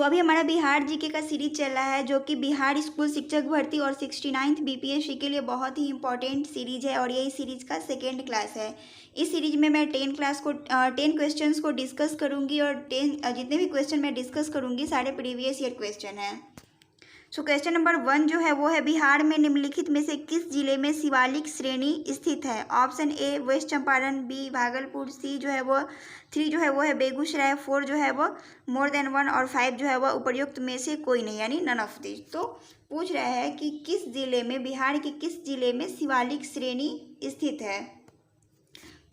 सो अभी हमारा बिहार जीके का सीरीज चल रहा है जो कि बिहार स्कूल शिक्षक भर्ती और 69th बीपीएससी के लिए बहुत ही इंपॉर्टेंट सीरीज है और यही सीरीज का सेकेंड क्लास है। इस सीरीज में मैं 10 क्वेश्चंस को डिस्कस करूंगी और 10 जितने भी क्वेश्चन मैं डिस्कस करूंगी सारे प्रीवियस ईयर क्वेश्चन हैं। सो क्वेश्चन नंबर 1 जो है वो है, बिहार में निम्नलिखित में से किस जिले में शिवालिक श्रेणी स्थित है? Option A waste Champaran, B Bhagalpur, C जो है वो 3 जो है वो है बेगूसराय, 4 जो है वो मोर देन 1 और 5 जो है वो उपयुक्त में से कोई नहीं, यानी नन ऑफ दिस। तो पूछ रहा है कि किस जिले में, बिहार के किस जिले में शिवालिक श्रेणी स्थित है।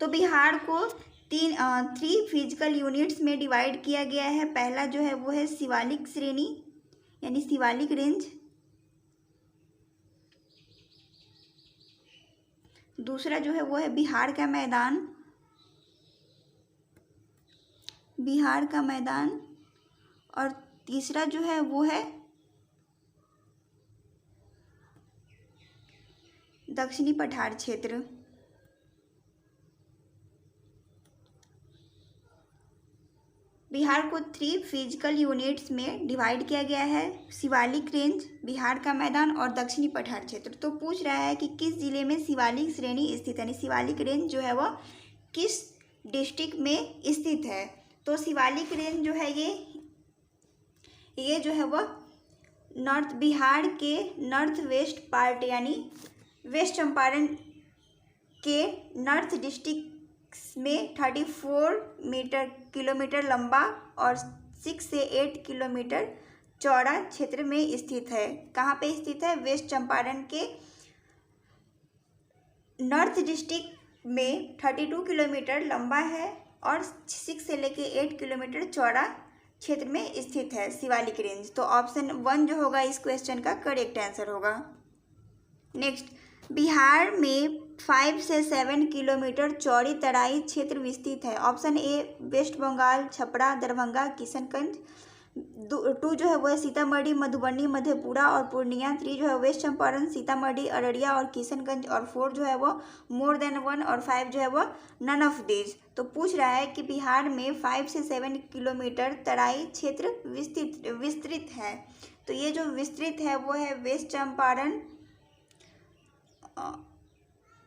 तो बिहार को 3 फिजिकल यूनिट्स में डिवाइड किया गया है। पहला जो है वो है शिवालिक श्रेणी यानी शिवालिक रेंज, दूसरा जो है वो है बिहार का मैदान, बिहार का मैदान, और तीसरा जो है वो है दक्षिणी पठार क्षेत्र। बिहार को 3 फिजिकल यूनिट्स में डिवाइड किया गया है, शिवालिक रेंज, बिहार का मैदान और दक्षिणी पठार क्षेत्र। तो पूछ रहा है कि किस जिले में शिवालिक श्रेणी स्थित है, यानी शिवालिक रेंज जो है वह किस डिस्ट्रिक्ट में स्थित है। तो शिवालिक रेंज जो है ये जो है वह नॉर्थ बिहार के नॉर्थ वेस्ट पार्ट यानी वेस्ट चंपारण के नॉर्थ डिस्ट्रिक्ट में 34 किलोमीटर लंबा और 6 से 8 किलोमीटर चौड़ा क्षेत्र में स्थित है। कहाँ पे स्थित है? वेस्ट चंपारण के नॉर्थ डिस्ट्रिक्ट में 32 किलोमीटर लंबा है और 6 से लेके 8 किलोमीटर चौड़ा क्षेत्र में स्थित है शिवालिक रेंज। तो ऑप्शन 1 जो होगा इस क्वेश्चन का करेक्ट आंसर होगा। नेक्स्ट, बिहार में 5 से 7 किलोमीटर चौड़ी तराई क्षेत्र विस्तृत है। Option A West Bengal, Chhapra, Darbhanga, Kishanganj, 2 जो है वो है सीतामढ़ी, मधुबनी, मधेपुरा और पूर्णिया, 3 जो है वेस्ट चंपारण, सीतामढ़ी, अररिया और किशनगंज, और 4 जो है वो मोर देन 1 और 5 जो है वो नन ऑफ दिस। तो पूछ रहा है कि बिहार में 5 से 7 किलोमीटर तराई क्षेत्र विस्तृत है। तो ये जो विस्तृत है वो है वेस्ट चंपारण,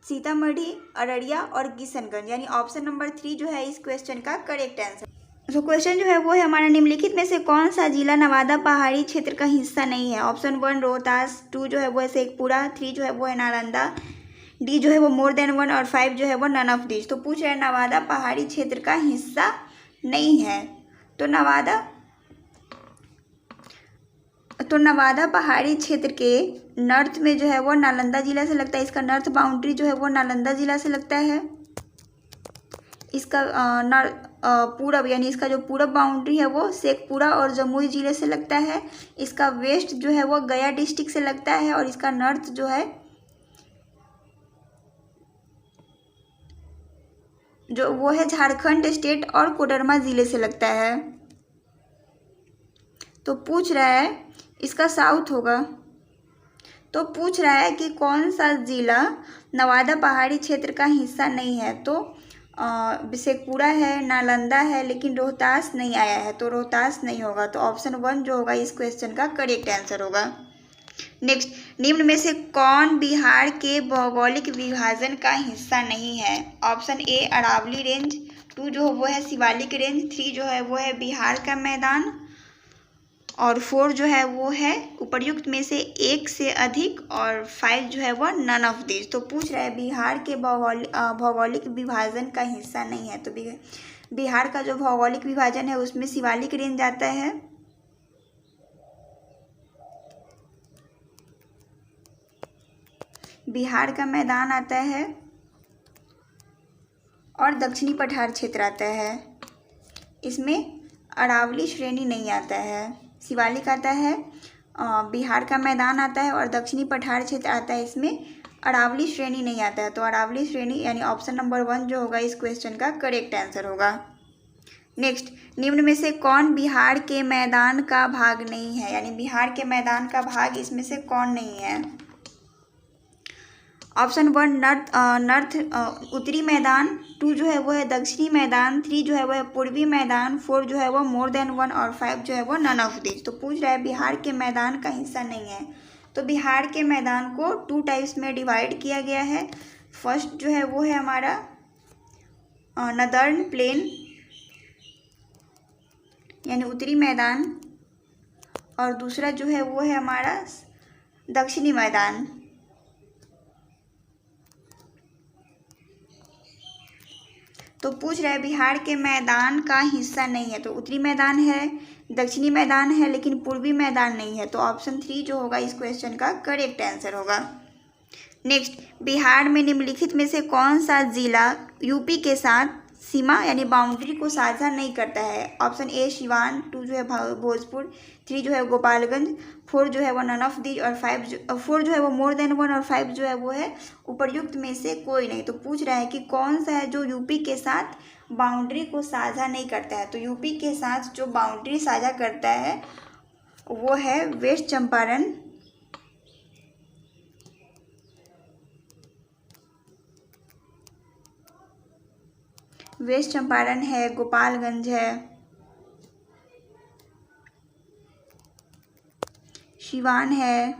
सीतामढ़ी, अररिया और किशनगंज, यानी ऑप्शन नंबर 3 जो है इस क्वेश्चन का करेक्ट आंसर। तो क्वेश्चन जो है वो है हमारा, निम्नलिखित में से कौन सा जिला नवादा पहाड़ी क्षेत्र का हिस्सा नहीं है? ऑप्शन 1 रोहतास, 2 जो है वो है शेखपुरा, 3 जो है वो है नालंदा, डी जो है वो मोर देन 1 और 5 जो है वो नन ऑफ दिस। तो पूछ रहे हैं नवादा पहाड़ी क्षेत्र का हिस्सा नहीं है। तो नवादा पहाड़ी क्षेत्र के नॉर्थ में जो है वो नालंदा जिला से लगता है। इसका नॉर्थ बाउंड्री जो है वो नालंदा जिला से लगता है। इसका पूरब यानी इसका जो पूरब बाउंड्री है वो शेखपुरा और जमुई जिले से लगता है। इसका वेस्ट जो है वो गया डिस्ट्रिक्ट से लगता है और इसका नॉर्थ जो है जो वो है झारखंड स्टेट और कोडरमा जिले से लगता है। तो पूछ रहा है इसका साउथ होगा। तो पूछ रहा है कि कौन सा जिला नवादा पहाड़ी क्षेत्र का हिस्सा नहीं है। तो शेखपुरा है, नालंदा है, लेकिन रोहतास नहीं आया है, तो रोहतास नहीं होगा। तो ऑप्शन 1 जो होगा इस क्वेश्चन का करेक्ट आंसर होगा। नेक्स्ट, निम्न में से कौन बिहार के भौगोलिक विभाजन का हिस्सा नहीं है? ऑप्शन ए अरावली रेंज, 2 जो वो है शिवालिक रेंज, 3 जो है वो है बिहार का मैदान और 4 जो है वो है उपर्युक्त में से एक से अधिक और 5 जो है वो नन ऑफ दिस। तो पूछ रहा है बिहार के भौगोलिक विभाजन का हिस्सा नहीं है। तो बिहार का जो भौगोलिक विभाजन है उसमें शिवालिक रेंज आता है, बिहार का मैदान आता है और दक्षिणी पठार क्षेत्र आता है। इसमें अरावली श्रेणी नहीं आता है। शिवालिक आता है, बिहार का मैदान आता है और दक्षिणी पठार क्षेत्र आता है। इसमें अरावली श्रेणी नहीं आता है। तो अरावली श्रेणी यानी ऑप्शन नंबर 1 जो होगा इस क्वेश्चन का करेक्ट आंसर होगा। नेक्स्ट, निम्न में से कौन बिहार के मैदान का भाग नहीं है? यानी बिहार के मैदान का भाग इसमें से कौन नहीं है? ऑप्शन 1 नर्थ उत्तरी मैदान, 2 जो है वो है दक्षिणी मैदान, 3 जो है वो है पूर्वी मैदान, 4 जो है वो मोर देन 1 और 5 जो है वो नन ऑफ दिस। तो पूछ रहा है बिहार के मैदान का हिस्सा नहीं है। तो बिहार के मैदान को 2 टाइप्स में डिवाइड किया गया है। फर्स्ट जो है वो है हमारा नदर्न प्लेन यानी उत्तरी मैदान, और दूसरा जो है वो है हमारा दक्षिणी मैदान। तो पूछ रहा है बिहार के मैदान का हिस्सा नहीं है। तो उत्तरी मैदान है, दक्षिणी मैदान है, लेकिन पूर्वी मैदान नहीं है। तो ऑप्शन 3 जो होगा इस क्वेश्चन का करेक्ट आंसर होगा। नेक्स्ट, बिहार में निम्नलिखित में से कौन सा जिला यूपी के साथ सीमा यानी बाउंड्री को साझा नहीं करता है? ऑप्शन ए सिवान, 2 जो है भोजपुर, 3 जो है गोपालगंज, 4 जो है वो नन ऑफ दीज और 4 जो है वो मोर देन 1 और 5 जो है वो है उपर्युक्त में से कोई नहीं। तो पूछ रहा है कि कौन सा है जो यूपी के साथ बाउंड्री को साझा नहीं करता है? तो यूपी के साथ जो बाउंड्री साझा करता है वो है वेस्ट चंपारण, है, गोपालगंज है, सिवान है।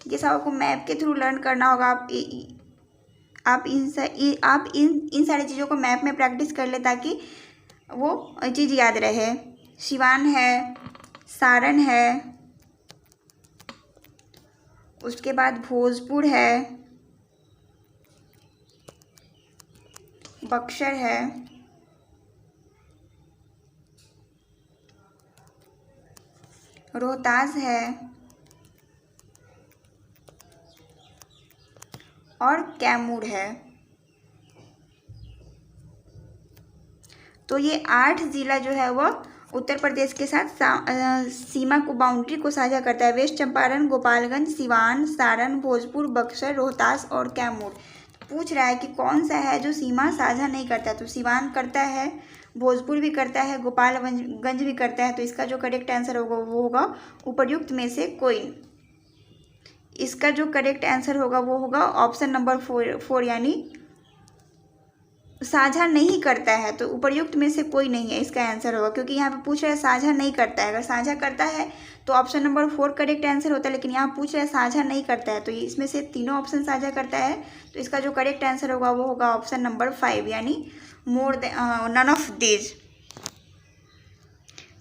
ये सब आपको मैप के थ्रू लर्न करना होगा। आप इन सारी चीज़ों को मैप में प्रैक्टिस कर ले ताकि वो चीज़ याद रहे। सिवान है, सारण है, उसके बाद भोजपुर है, बक्सर है, रोहतास है और कैमूर है। तो ये 8 ज़िला जो है वो उत्तर प्रदेश के साथ सीमा को बाउंड्री को साझा करता है। वेस्ट चंपारण, गोपालगंज, सिवान, सारण, भोजपुर, बक्सर, रोहतास और कैमूर। पूछ रहा है कि कौन सा है जो सीमा साझा नहीं करता? तो सिवान करता है, भोजपुर भी करता है, गोपालगंज भी करता है। तो इसका जो करेक्ट आंसर होगा वो होगा उपर्युक्त में से कोई। इसका जो करेक्ट आंसर होगा वो होगा ऑप्शन नंबर 4 यानी साझा नहीं करता है। तो उपर्युक्त में से कोई नहीं है इसका आंसर होगा, क्योंकि यहाँ पे पूछ रहा है साझा नहीं करता है। अगर साझा करता है तो ऑप्शन नंबर 4 करेक्ट आंसर होता है, लेकिन यहाँ पूछ रहा है साझा नहीं करता है। तो इसमें से तीनों ऑप्शन साझा करता है। तो इसका जो करेक्ट आंसर होगा वो होगा ऑप्शन नंबर 5 यानी नन ऑफ दीज।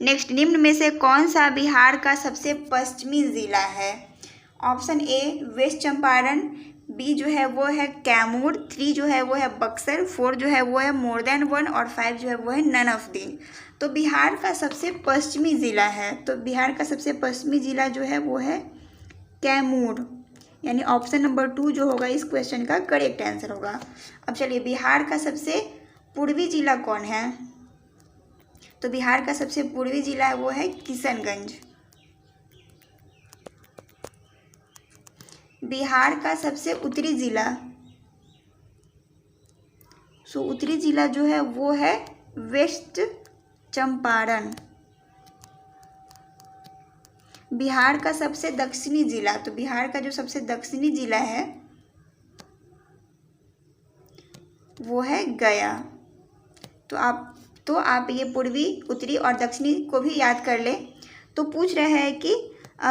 नेक्स्ट, निम्न में से कौन सा बिहार का सबसे पश्चिमी जिला है? Option A waste Champaran, B जो है वो है कैमूर, 3 जो है वो है बक्सर, 4 जो है वो है मोर देन 1 और 5 जो है वो है नन ऑफ दीज। तो बिहार का सबसे पश्चिमी ज़िला है, तो बिहार का सबसे पश्चिमी ज़िला जो है वो है कैमूर, यानी ऑप्शन नंबर 2 जो होगा इस क्वेश्चन का करेक्ट आंसर होगा। अब चलिए, बिहार का सबसे पूर्वी ज़िला कौन है? तो बिहार का सबसे पूर्वी ज़िला है वो है किशनगंज। बिहार का सबसे उत्तरी ज़िला, उत्तरी ज़िला जो है वो है वेस्ट चंपारण। बिहार का सबसे दक्षिणी ज़िला, तो बिहार का जो सबसे दक्षिणी ज़िला है वो है गया। तो आप ये पूर्वी, उत्तरी और दक्षिणी को भी याद कर ले। तो पूछ रहे हैं कि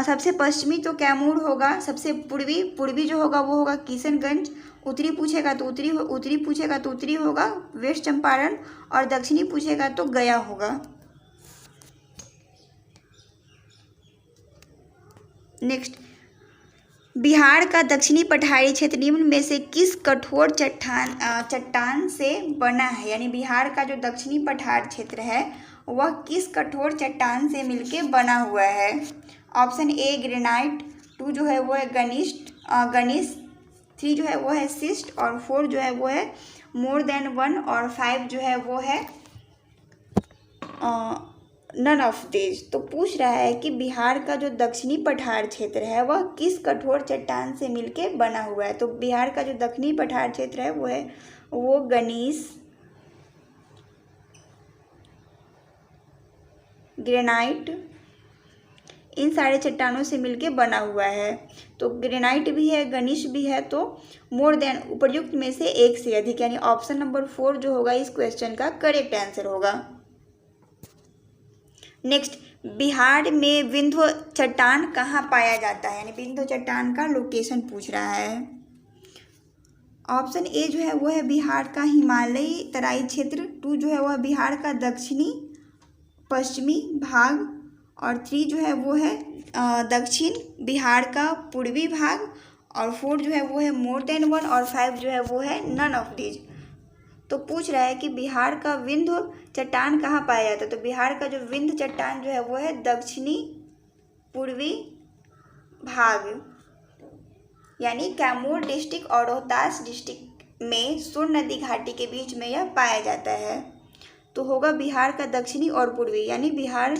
सबसे पश्चिमी तो कैमूर होगा, सबसे पूर्वी जो होगा वो होगा किशनगंज, उत्तरी पूछेगा तो उत्तरी होगा वेस्ट चंपारण, और दक्षिणी पूछेगा तो गया होगा। नेक्स्ट, बिहार का दक्षिणी पठारी क्षेत्र निम्न में से किस कठोर चट्टान से बना है? यानी बिहार का जो दक्षिणी पठार क्षेत्र है वह किस कठोर चट्टान से मिलके बना हुआ है? ऑप्शन ए ग्रेनाइट, 2 जो है वो है गनीस, 3 जो है वो है सिस्ट और 4 जो है वो है मोर देन 1 और 5 जो है वो है नन ऑफ दीज। तो पूछ रहा है कि बिहार का जो दक्षिणी पठार क्षेत्र है वह किस कठोर चट्टान से मिलके बना हुआ है? तो बिहार का जो दक्षिणी पठार क्षेत्र है वो गनीस, ग्रेनाइट, इन सारे चट्टानों से मिलके बना हुआ है। तो ग्रेनाइट भी है, गनीश भी है, तो मोर देन उपर्युक्त में से एक से अधिक, यानी ऑप्शन नंबर 4 जो होगा इस क्वेश्चन का करेक्ट आंसर होगा। नेक्स्ट, बिहार में विंध्य चट्टान कहाँ पाया जाता है, यानी विंध्य चट्टान का लोकेशन पूछ रहा है। ऑप्शन ए जो है वो है बिहार का हिमालयी तराई क्षेत्र, 2 जो है वह बिहार का दक्षिणी पश्चिमी भाग, और 3 जो है वो है दक्षिण बिहार का पूर्वी भाग, और 4 जो है वो है मोर देन 1, और 5 जो है वो है नन ऑफ दीज। तो पूछ रहा है कि बिहार का विंध्य चट्टान कहाँ पाया जाता है। तो बिहार का जो विंध्य चट्टान जो है वो है दक्षिणी पूर्वी भाग, यानी कैमूर डिस्ट्रिक्ट और रोहतास डिस्ट्रिक्ट में सुर नदी घाटी के बीच में यह पाया जाता है। तो होगा बिहार का दक्षिणी और पूर्वी, यानी बिहार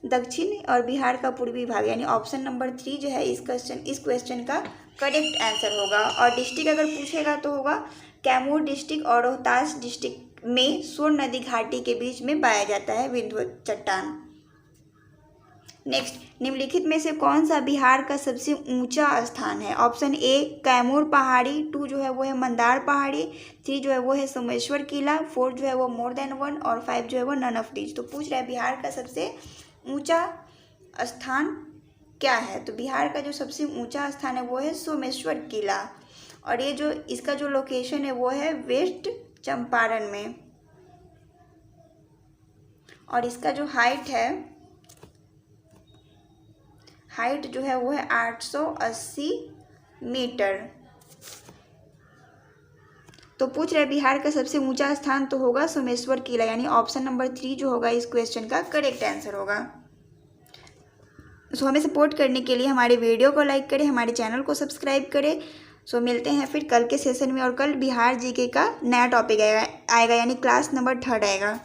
दक्षिण और बिहार का पूर्वी भाग, यानी ऑप्शन नंबर 3 जो है इस क्वेश्चन का करेक्ट आंसर होगा। और डिस्ट्रिक्ट अगर पूछेगा तो होगा कैमूर डिस्ट्रिक्ट और रोहतास डिस्ट्रिक्ट में सुर नदी घाटी के बीच में पाया जाता है विंध्य चट्टान। नेक्स्ट, निम्नलिखित में से कौन सा बिहार का सबसे ऊंचा स्थान है। ऑप्शन ए कैमूर पहाड़ी, 2 जो है वो है मंदार पहाड़ी, 3 जो है वो है सोमेश्वर किला, 4 जो है वो मोर देन 1, और 5 जो है वो नन ऑफ दीज। तो पूछ रहा है बिहार का सबसे ऊंचा स्थान क्या है। तो बिहार का जो सबसे ऊंचा स्थान है वो है सोमेश्वर किला, और ये जो इसका जो लोकेशन है वो है वेस्ट चंपारण में, और इसका जो हाइट जो है वो है 880 मीटर। तो पूछ रहे बिहार का सबसे ऊंचा स्थान, तो होगा सोमेश्वर किला, यानी ऑप्शन नंबर 3 जो होगा इस क्वेश्चन का करेक्ट आंसर होगा। सो हमें सपोर्ट करने के लिए हमारे वीडियो को लाइक करें, हमारे चैनल को सब्सक्राइब करें। सो मिलते हैं फिर कल के सेशन में, और कल बिहार जीके का नया टॉपिक आएगा, यानी क्लास नंबर 3 आएगा।